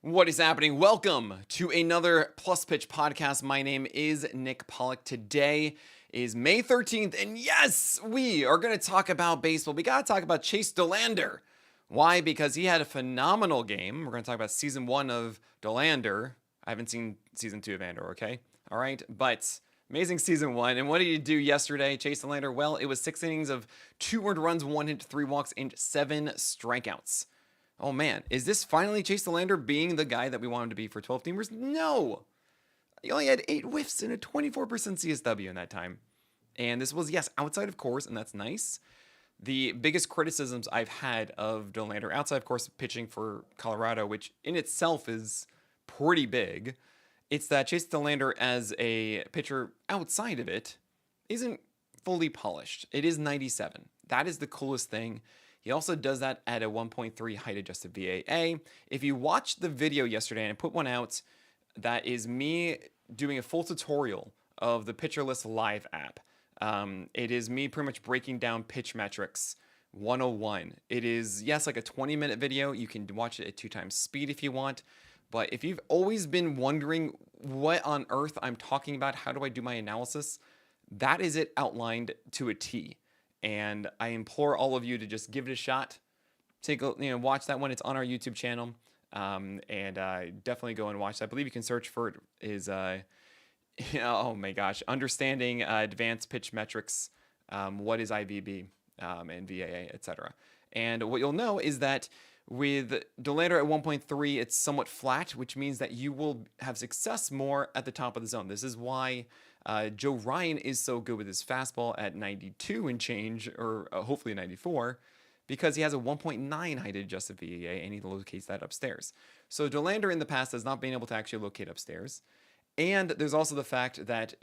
What is happening? Welcome to another Plus Pitch podcast. My name is Nick Pollack. Today is May 13th, and yes, we are going to talk about baseball. We got to talk about Chase Dander. Why? Because he had a phenomenal game. We're going to talk about season 1 of Dander. I haven't seen season 2 of Dander, okay? All right, but amazing season 1. And what did he do yesterday, Chase Dander? Well, it was 6 innings of 2 earned runs, 1 hit, 3 walks, and 7 strikeouts. Oh man, is this finally Chase Dander being the guy that we want him to be for 12 teamers? No! He only had 8 whiffs and a 24% CSW in that time. And this was, yes, outside of course, and that's nice. The biggest criticisms I've had of Dander, outside of course pitching for Colorado, which in itself is pretty big, it's that Chase Dander as a pitcher outside of it isn't fully polished. It is 97. That is the coolest thing. He also does that at a 1.3 height adjusted VAA. If you watched the video yesterday and I put one out, that is me doing a full tutorial of the Pitcher List Live app. It is me pretty much breaking down pitch metrics 101. It is, yes, like a 20-minute video. You can watch it at 2 times speed if you want. But if you've always been wondering what on earth I'm talking about, how do I do my analysis, that is it outlined to a T. And I implore all of you to just give it a shot. Watch that one. It's on our YouTube channel. Definitely go and watch that. I believe you can search for it. Oh my gosh, understanding advanced pitch metrics. What is IVB and VAA, etc. And what you'll know is that with Dander at 1.3, it's somewhat flat, which means that you will have success more at the top of the zone. This is why Joe Ryan is so good with his fastball at 92 and change, or hopefully 94, because he has a 1.9 height adjusted VAA and he locates that upstairs. So Dander in the past has not been able to actually locate upstairs. And there's also the fact that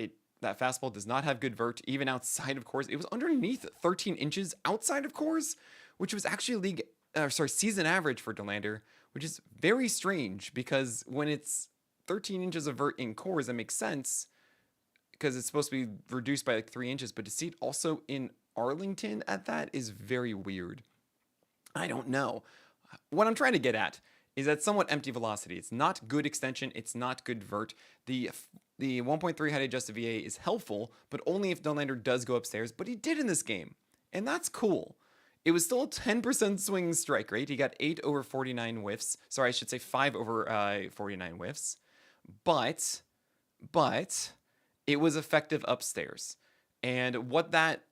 that fastball does not have good vert, even outside of course. It was underneath 13 inches outside of course, which was actually season average for Dander, which is very strange because when it's 13 inches of vert in cores, that makes sense because it's supposed to be reduced by like 3 inches, but to see it also in Arlington at that is very weird. I don't know. What I'm trying to get at is that somewhat empty velocity. It's not good extension. It's not good vert. The 1.3 height adjusted VA is helpful, but only if Dander does go upstairs, but he did in this game, and that's cool. It was still a 10% swing strike rate. He got 8 over 49 whiffs. Sorry, I should say 5 over 49 whiffs. But it was effective upstairs. And what that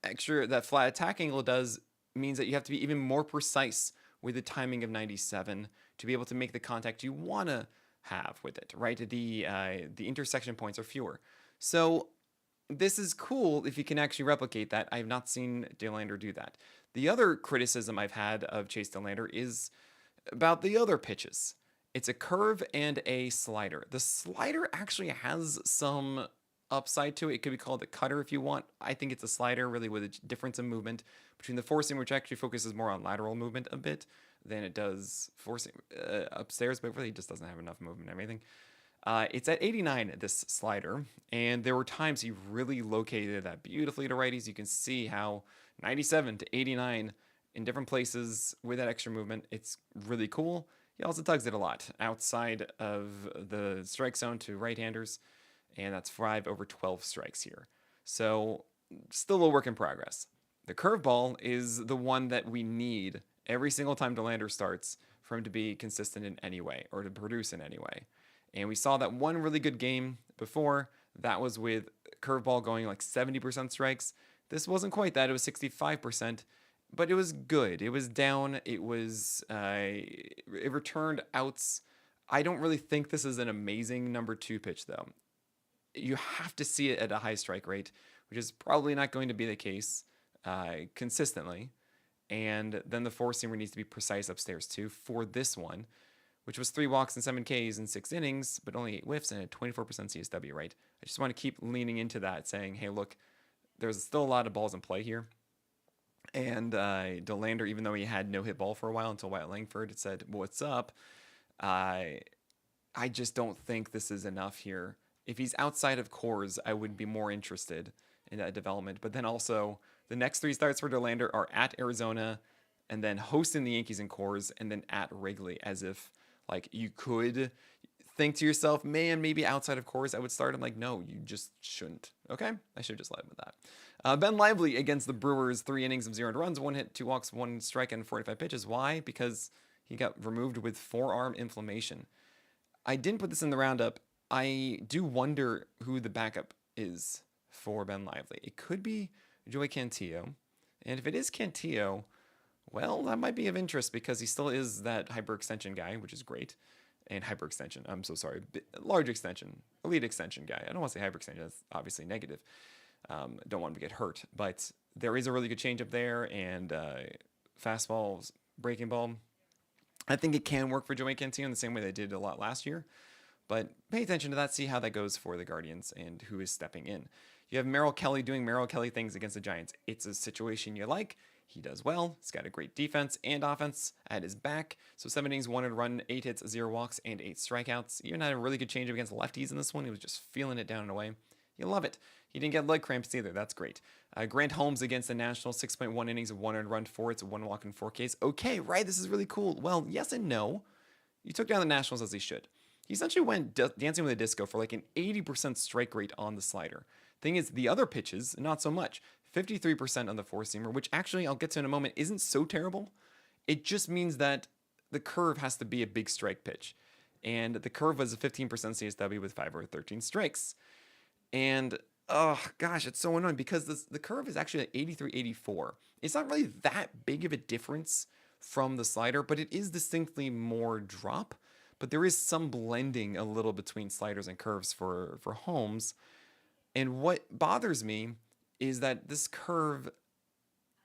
flat attack angle does means that you have to be even more precise with the timing of 97 to be able to make the contact you want to have with it, right? The intersection points are fewer. So this is cool if you can actually replicate that. I have not seen Dander do that. The other criticism I've had of Chase Dander is about the other pitches. It's a curve and a slider. The slider actually has some upside to it. It could be called a cutter if you want. I think it's a slider really with a difference in movement between the four seam, which actually focuses more on lateral movement a bit than it does four seam upstairs, but it really just doesn't have enough movement and everything. It's at 89, this slider, and there were times he really located that beautifully to righties. You can see how 97 to 89 in different places with that extra movement, it's really cool. He also tugs it a lot outside of the strike zone to right-handers, and that's 5 over 12 strikes here. So still a work in progress. The curveball is the one that we need every single time Dander starts for him to be consistent in any way or to produce in any way. And we saw that one really good game before. That was with curveball going like 70% strikes. This wasn't quite that. It was 65%, but it was good. It was down. It returned outs. I don't really think this is an amazing number 2 pitch, though. You have to see it at a high strike rate, which is probably not going to be the case consistently. And then the four-seamer needs to be precise upstairs, too, for this one, which was 3 walks and 7 Ks in 6 innings, but only 8 whiffs and a 24% CSW, right? I just want to keep leaning into that, saying, hey, look, there's still a lot of balls in play here. And Dander, even though he had no hit ball for a while until Wyatt Langford had said, what's up? I just don't think this is enough here. If he's outside of cores, I would be more interested in that development. But then also, the next 3 starts for Dander are at Arizona, and then hosting the Yankees in cores, and then at Wrigley, as if Like, you could think to yourself, man, maybe outside of cores I would start. I'm like, no, you just shouldn't. Okay, I should just let him with that. Ben Lively against the Brewers, 3 innings of 0 runs, 1 hit, 2 walks, 1 strike, and 45 pitches. Why? Because he got removed with forearm inflammation. I didn't put this in the roundup. I do wonder who the backup is for Ben Lively. It could be Joey Cantillo. And if it is Cantillo, well, that might be of interest because he still is that hyperextension guy, which is great. And hyperextension, I'm so sorry. Large extension, elite extension guy. I don't want to say hyperextension, that's obviously negative. Don't want him to get hurt. But there is a really good changeup there and fastballs, breaking ball. I think it can work for Joey Cantillo in the same way they did a lot last year. But pay attention to that, see how that goes for the Guardians and who is stepping in. You have Merrill Kelly doing Merrill Kelly things against the Giants. It's a situation you like. He does well. He's got a great defense and offense at his back. So 7 innings, 1 run, 8 hits, 0 walks, and 8 strikeouts. He even had a really good changeup against lefties in this one. He was just feeling it down and away. You love it. He didn't get leg cramps either. That's great. Grant Holmes against the Nationals, 6.1 innings of 1 run, 4 hits, 1 walk, and 4 Ks. Okay, right. This is really cool. Well, yes and no. You took down the Nationals as he should. He essentially went dancing with a disco for like an 80% strike rate on the slider. Thing is, the other pitches, not so much. 53% on the four-seamer, which actually I'll get to in a moment, isn't so terrible. It just means that the curve has to be a big strike pitch. And the curve was a 15% CSW with 5 or 13 strikes. And, oh, gosh, it's so annoying because the curve is actually at 83, 84. It's not really that big of a difference from the slider, but it is distinctly more drop. But there is some blending a little between sliders and curves for Holmes. And what bothers me is that this curve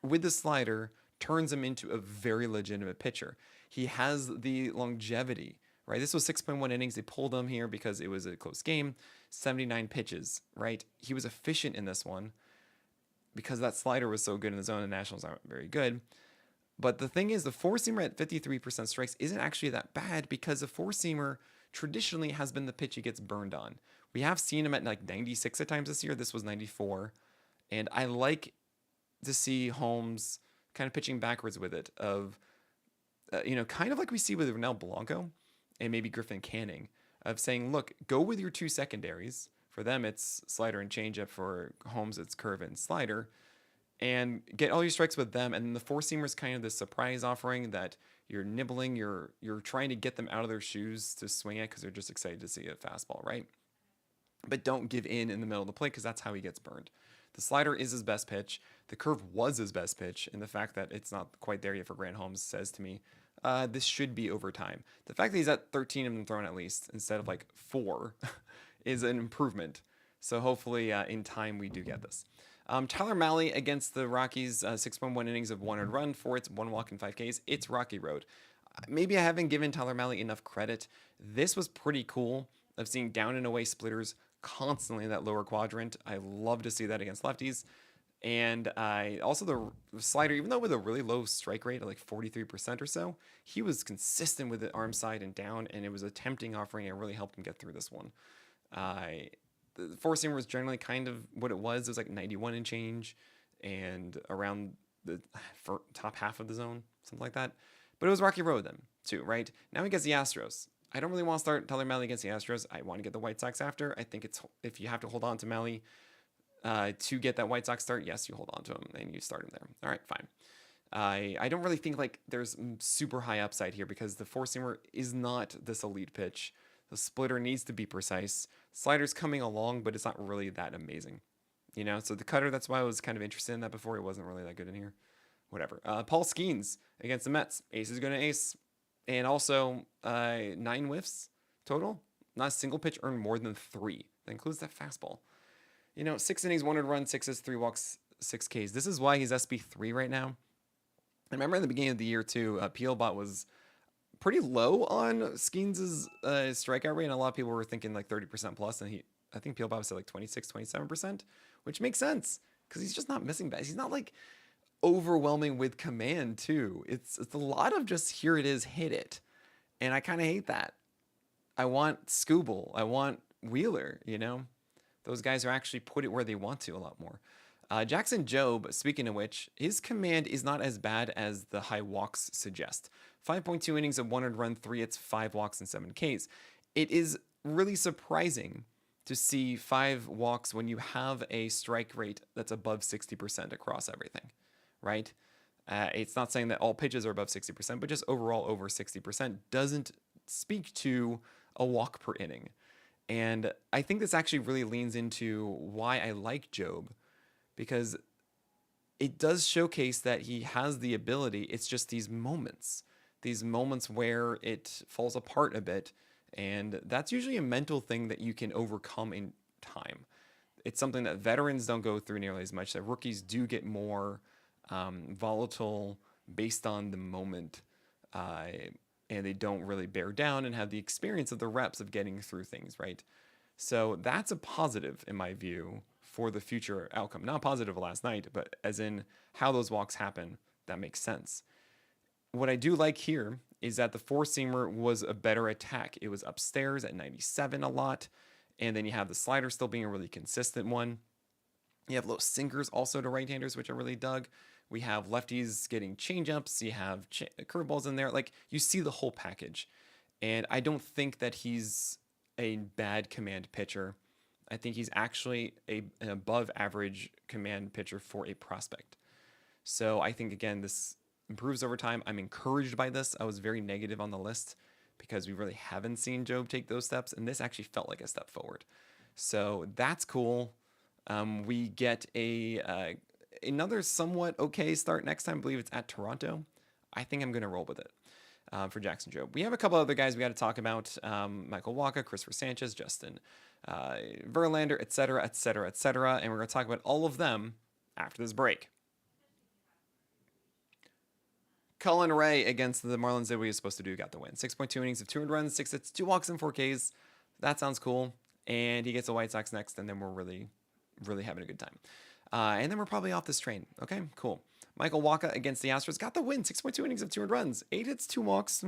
with the slider turns him into a very legitimate pitcher. He has the longevity, right? This was 6.1 innings. They pulled him here because it was a close game. 79 pitches, right? He was efficient in this one because that slider was so good in the zone. The Nationals aren't very good. But the thing is, the four-seamer at 53% strikes isn't actually that bad because the four-seamer traditionally has been the pitch he gets burned on. We have seen him at like 96 at times this year. This was 94. And I like to see Holmes kind of pitching backwards with it of, kind of like we see with Ronel Blanco and maybe Griffin Canning of saying, look, go with your two secondaries. For them, it's slider and changeup. For Holmes, it's curve and slider. And get all your strikes with them. And then the four-seamer is kind of this surprise offering that you're nibbling. You're trying to get them out of their shoes to swing at because they're just excited to see a fastball, right? But don't give in the middle of the plate because that's how he gets burned. The slider is his best pitch. The curve was his best pitch. And the fact that it's not quite there yet for Grant Holmes says to me, this should be over time. The fact that he's at 13 of them thrown at least instead of like 4 is an improvement. So hopefully in time we do get this. Tyler Mahle against the Rockies, 6.1 innings of 1 run, 4 hits, 1 walk, and 5 Ks. It's Rocky Road. Maybe I haven't given Tyler Mahle enough credit. This was pretty cool of seeing down and away splitters constantly in that lower quadrant. I love to see that against lefties. And also the slider, even though with a really low strike rate of like 43% or so, he was consistent with the arm side and down, and it was a tempting offering. It really helped him get through this one. The four-seamer was generally kind of what it was. It was like 91 and change and around the top half of the zone, something like that. But it was Rocky Road then, too, right? Now he gets the Astros. I don't really want to start Tyler Mahle against the Astros. I want to get the White Sox after. I think it's if you have to hold on to Mahle to get that White Sox start, yes, you hold on to him and you start him there. All right, fine. I don't really think like there's super high upside here because the four-seamer is not this elite pitch. The splitter needs to be precise. Slider's coming along, but it's not really that amazing. So the cutter, that's why I was kind of interested in that before. It wasn't really that good in here. Whatever. Paul Skeens against the Mets. Ace is going to ace. And also 9 whiffs total. Not a single pitch earned more than 3. That includes that fastball. 6 innings, 1 run, 6 hits, 3 walks, 6 Ks. This is why he's SB3 right now. I remember in the beginning of the year, too, Peelbot was pretty low on Skeens' strikeout rate. And a lot of people were thinking like 30% plus. And I think Peelbot was at like 26, 27%, which makes sense because he's just not missing bats. He's not like overwhelming with command too. It's a lot of just here it is, hit it. And I kind of hate that. I want Scooble. I want Wheeler, Those guys are actually put it where they want to a lot more. Jackson Jobe, speaking of which, his command is not as bad as the high walks suggest. 5.2 innings of 1 earned run, 3 hits, 5 walks, and 7 Ks. It is really surprising to see 5 walks when you have a strike rate that's above 60% across everything, right? It's not saying that all pitches are above 60%, but just overall over 60% doesn't speak to a walk per inning. And I think this actually really leans into why I like Jobe, because it does showcase that he has the ability. It's just these moments where it falls apart a bit. And that's usually a mental thing that you can overcome in time. It's something that veterans don't go through nearly as much, that rookies do get more volatile based on the moment. And they don't really bear down and have the experience of the reps of getting through things, right? So that's a positive in my view for the future outcome. Not positive last night, but as in how those walks happen, that makes sense. What I do like here is that the four-seamer was a better attack. It was upstairs at 97 a lot, and then you have the slider still being a really consistent one. You have low sinkers also to right-handers, which I really dug. We have lefties getting changeups. You have curveballs in there. Like, you see the whole package. And I don't think that he's a bad command pitcher. I think he's actually an above average command pitcher for a prospect. So I think, again, this improves over time. I'm encouraged by this. I was very negative on the list because we really haven't seen Jobe take those steps, and this actually felt like a step forward. So that's cool. We get another somewhat okay start next time. I believe it's at Toronto. I think I'm going to roll with it for Jackson Jobe. We have a couple other guys we got to talk about. Michael Wacha, Christopher Sanchez, Justin Verlander, etc., etc., etc. And we're going to talk about all of them after this break. Cullen Ray against the Marlins did what he was supposed to do. Got the win. 6.2 innings of 200 runs, 6 hits, 2 walks, and 4 Ks. That sounds cool. And he gets the White Sox next, and then we're really having a good time. And then we're probably off this train. Okay, cool. Michael Wacha against the Astros got the win. 6.2 innings of 200 runs, 8 hits, 2 walks,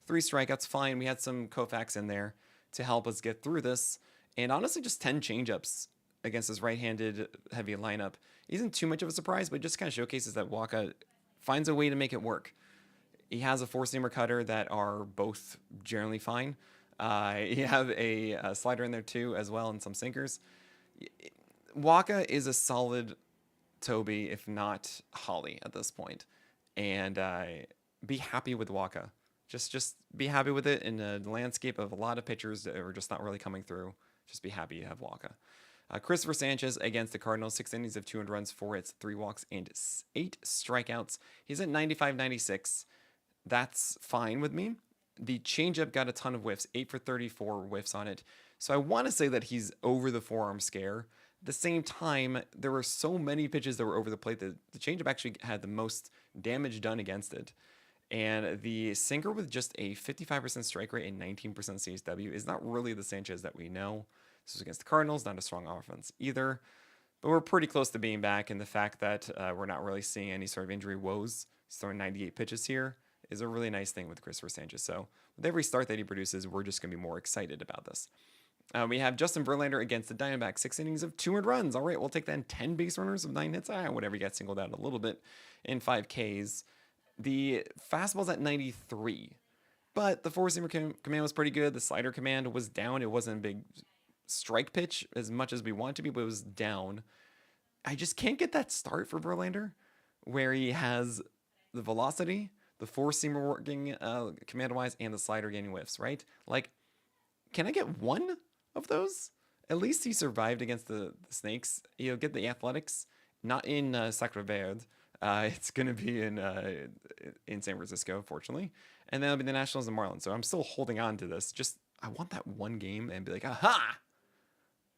3 strikeouts. Fine. We had some Koufax in there to help us get through this. And honestly, just 10 changeups against this right-handed heavy lineup isn't too much of a surprise, but it just kind of showcases that Wacha finds a way to make it work. He has a four-seamer cutter that are both generally fine. You have a slider in there too as well and some sinkers. Wacha is a solid Toby, if not Holly at this point. And be happy with Wacha. Just be happy with it in a landscape of a lot of pitchers that are just not really coming through. Just be happy you have Wacha. Christopher Sanchez against the Cardinals, 6 innings of 200 runs, 4 hits, 3 walks, and 8 strikeouts. He's at 95-96. That's fine with me. The changeup got a ton of whiffs, 8 for 34 whiffs on it. So I want to say that he's over the forearm scare. At the same time, there were so many pitches that were over the plate that the changeup actually had the most damage done against it. And the sinker with just a 55% strike rate and 19% CSW is not really the Sanchez that we know. This was against the Cardinals, not a strong offense either. But we're pretty close to being back, and the fact that we're not really seeing any sort of injury woes, he's throwing 98 pitches here, is a really nice thing with Christopher Sanchez. So with every start that he produces, we're just going to be more excited about this. We have Justin Verlander against the Diamondbacks, 6 innings of 200 runs. All right, we'll take that in 10 base runners of 9 hits. Whatever, he got singled out a little bit in 5 Ks. The fastball's at 93, but the four-seamer command was pretty good. The slider command was down. It wasn't a big strike pitch as much as we want to be, but it was down. I just can't get that start for Verlander where he has the velocity, the four-seamer working command-wise, and the slider getting whiffs, right? Like, can I get one of those? At least he survived against the Snakes. He'll get the Athletics, not in Sacre Verde. It's going to be in San Francisco, fortunately. And then it'll be the Nationals and Marlins. So I'm still holding on to this. Just, I want that one game and be like, aha!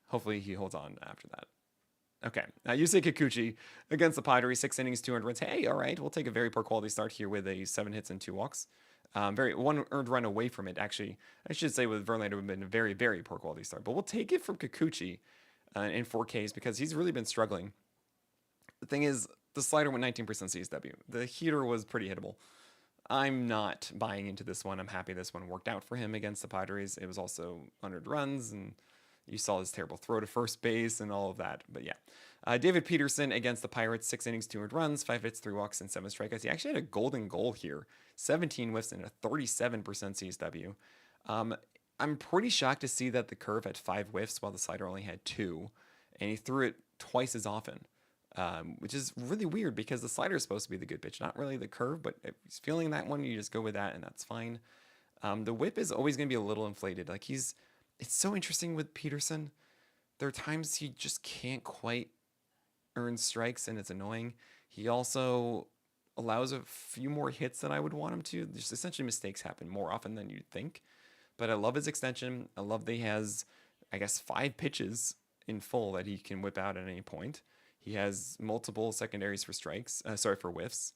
Hopefully he holds on after that. Okay, Yusei Kikuchi against the Padres, 6 innings, 200 runs. Hey, all right, we'll take a very poor quality start here with a 7 hits and 2 walks. One earned run away from it, actually. I should say with Verlander, it would have been a very, very poor quality start. But we'll take it from Kikuchi in 4Ks because he's really been struggling. The thing is, the slider went 19% CSW. The heater was pretty hittable. I'm not buying into this one. I'm happy this one worked out for him against the Padres. It was also 100 runs, and You saw his terrible throw to first base and all of that. But yeah. David Peterson against the Pirates, 6 innings, 200 runs, 5 hits, 3 walks, and 7 strikeouts. He actually had a golden goal here, 17 whiffs and a 37% CSW. I'm pretty shocked to see that the curve had 5 whiffs while the slider only had 2, and he threw it twice as often, which is really weird because the slider is supposed to be the good pitch, not really the curve, but if he's feeling that one, you just go with that, and that's fine. The whip is always going to be a little inflated. Like it's so interesting with Peterson. There are times he just can't quite earn strikes, and it's annoying. He also allows a few more hits than I would want him to. Just essentially mistakes happen more often than you'd think. But I love his extension. I love that he has, I guess, 5 pitches in full that he can whip out at any point. He has multiple secondaries for for whiffs.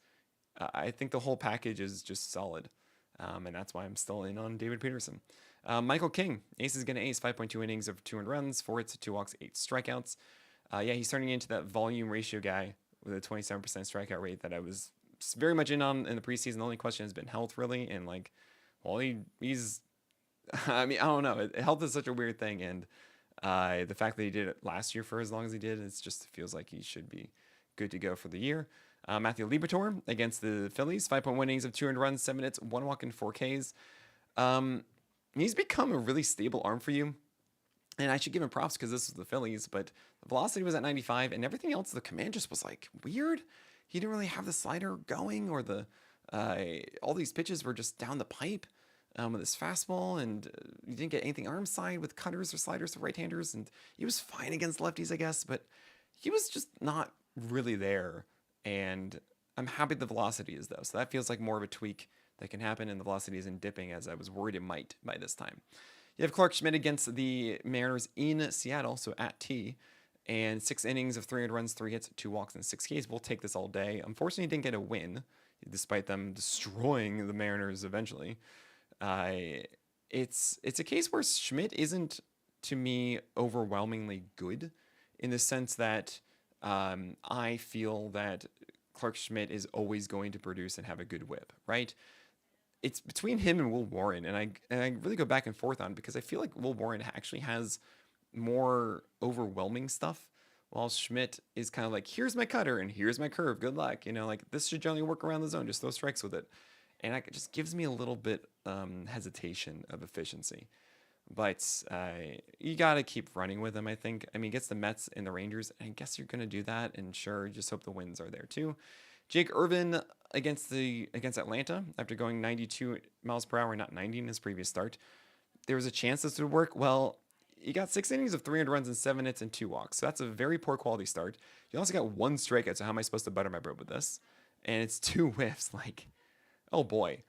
I think the whole package is just solid. And that's why I'm still in on David Peterson. Michael King, ace is going to ace, 5.2 innings of 200 runs, 4 hits, 2 walks, 8 strikeouts. Yeah, he's turning into that volume ratio guy with a 27% strikeout rate that I was very much in on in the preseason. The only question has been health, really. And he's, I mean, I don't know. Health is such a weird thing. And the fact that he did it last year for as long as he did, it just feels like he should be good to go for the year. Matthew Liberator against the Phillies, 5.1 innings of 200 runs, 7 hits, 1 walk, and 4 Ks. He's become a really stable arm for you. And I should give him props because this was the Phillies, but the velocity was at 95, and everything else, the command just was like weird. He didn't really have the slider going, or all these pitches were just down the pipe with his fastball, and you didn't get anything arm side with cutters or sliders for right-handers, and he was fine against lefties, I guess, but he was just not really there. And I'm happy the velocity is, though, so that feels like more of a tweak that can happen, and the velocity isn't dipping as I was worried it might by this time. You have Clark Schmidt against the Mariners in Seattle, so at T, and 6 innings of 300 runs, 3 hits, 2 walks, and 6 Ks. We'll take this all day. Unfortunately, he didn't get a win, despite them destroying the Mariners eventually. It's a case where Schmidt isn't, to me, overwhelmingly good, in the sense that I feel that Clark Schmidt is always going to produce and have a good whip, right? It's between him and Will Warren, and I really go back and forth on it because I feel like Will Warren actually has more overwhelming stuff, while Schmidt is kind of like, here's my cutter and here's my curve, good luck, like this should generally work around the zone, just throw strikes with it, and it just gives me a little bit hesitation of efficiency. But you got to keep running with him, I think. I mean, he gets the Mets and the Rangers, and I guess you're going to do that, and sure, just hope the wins are there too. Jake Irvin against Atlanta after going 92 miles per hour, not 90 in his previous start. There was a chance this would work. Well, he got 6 innings of 300 runs and 7 hits and 2 walks. So that's a very poor quality start. You also got 1 strikeout. So how am I supposed to butter my bread with this? And it's 2 whiffs. Like, oh boy.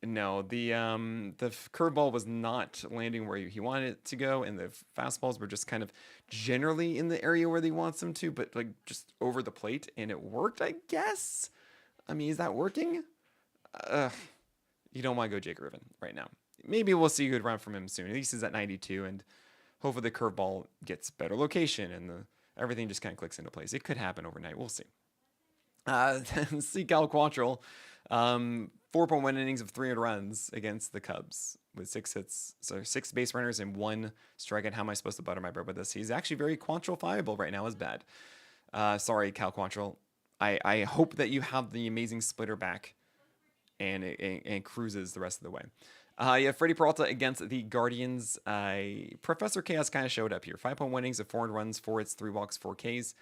No, the curveball was not landing where he wanted it to go, and the fastballs were just kind of generally in the area where he wants them to, but like just over the plate, and it worked, I guess. I mean, is that working? You don't want to go Jake Irvin right now. Maybe we'll see a good run from him soon. At least he's at 92, and hopefully the curveball gets better location, and everything just kind of clicks into place. It could happen overnight. We'll see. See Cal Quantrill. 4.1 innings of 300 runs against the Cubs with 6 hits, so 6 base runners and 1 strikeout. How am I supposed to butter my bread with this? He's actually very Quantrill-fiable right now. Is bad. Sorry, Cal Quantrill. I hope that you have the amazing splitter back and cruises the rest of the way. You have Freddie Peralta against the Guardians. Professor Chaos kind of showed up here. 5.1 innings of 400 runs, 4 hits, 3 walks, 4 Ks.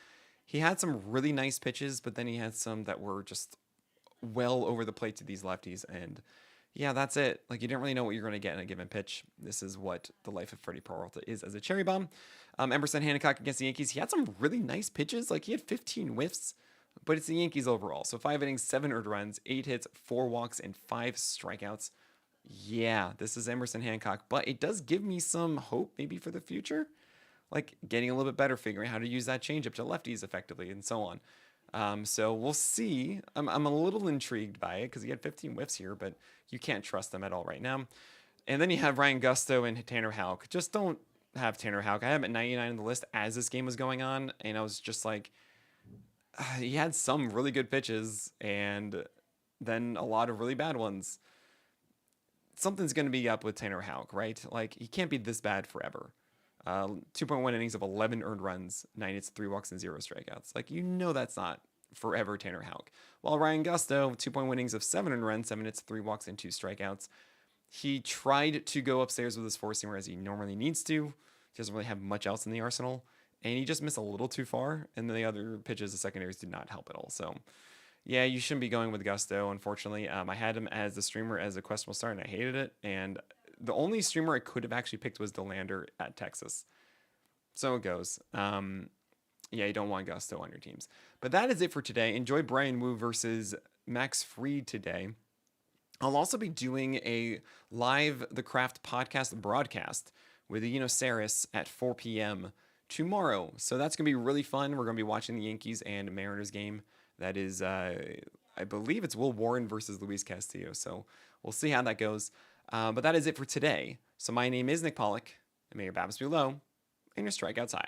He had some really nice pitches, but then he had some that were just well over the plate to these lefties, and yeah, that's it. Like, you didn't really know what you're going to get in a given pitch. This is what the life of Freddie Peralta is as a cherry bomb. Emerson Hancock against the Yankees. He had some really nice pitches. Like, he had 15 whiffs, but it's the Yankees overall. So 5 innings, 7 earned runs, 8 hits, 4 walks, and 5 strikeouts. Yeah, this is Emerson Hancock, but it does give me some hope maybe for the future. Like, getting a little bit better, figuring out how to use that changeup to lefties effectively, and so on. So we'll see. I'm a little intrigued by it because he had 15 whiffs here, but you can't trust them at all right now. And then you have Ryan Gusto and Tanner Houck. Just don't have Tanner Houck. I have him at 99 on the list as this game was going on, and I was just like, he had some really good pitches and then a lot of really bad ones. something's going to be up with Tanner Houck, right? Like, he can't be this bad forever. 2.1 innings of 11 earned runs, 9 hits, 3 walks, and 0 strikeouts. Like, that's not forever Tanner Houck. While Ryan Gusto, 2.1 innings of 7 earned runs, 7 hits, 3 walks, and 2 strikeouts. He tried to go upstairs with his four-seamer as he normally needs to. He doesn't really have much else in the arsenal. And he just missed a little too far. And the other pitches, the secondaries, did not help at all. So, yeah, you shouldn't be going with Gusto, unfortunately. I had him as the streamer as a questionable start, and I hated it. And the only streamer I could have actually picked was Dander at Texas. So it goes. Yeah, you don't want Gusto on your teams. But that is it for today. Enjoy Brian Wu versus Max Fried today. I'll also be doing a live The Craft podcast broadcast with Eno Saris at 4 p.m. tomorrow. So that's going to be really fun. We're going to be watching the Yankees and Mariners game. That is, I believe it's Will Warren versus Luis Castillo. So we'll see how that goes. But that is it for today. So my name is Nick Pollack, and may your BABIPs be low and your strikeouts high.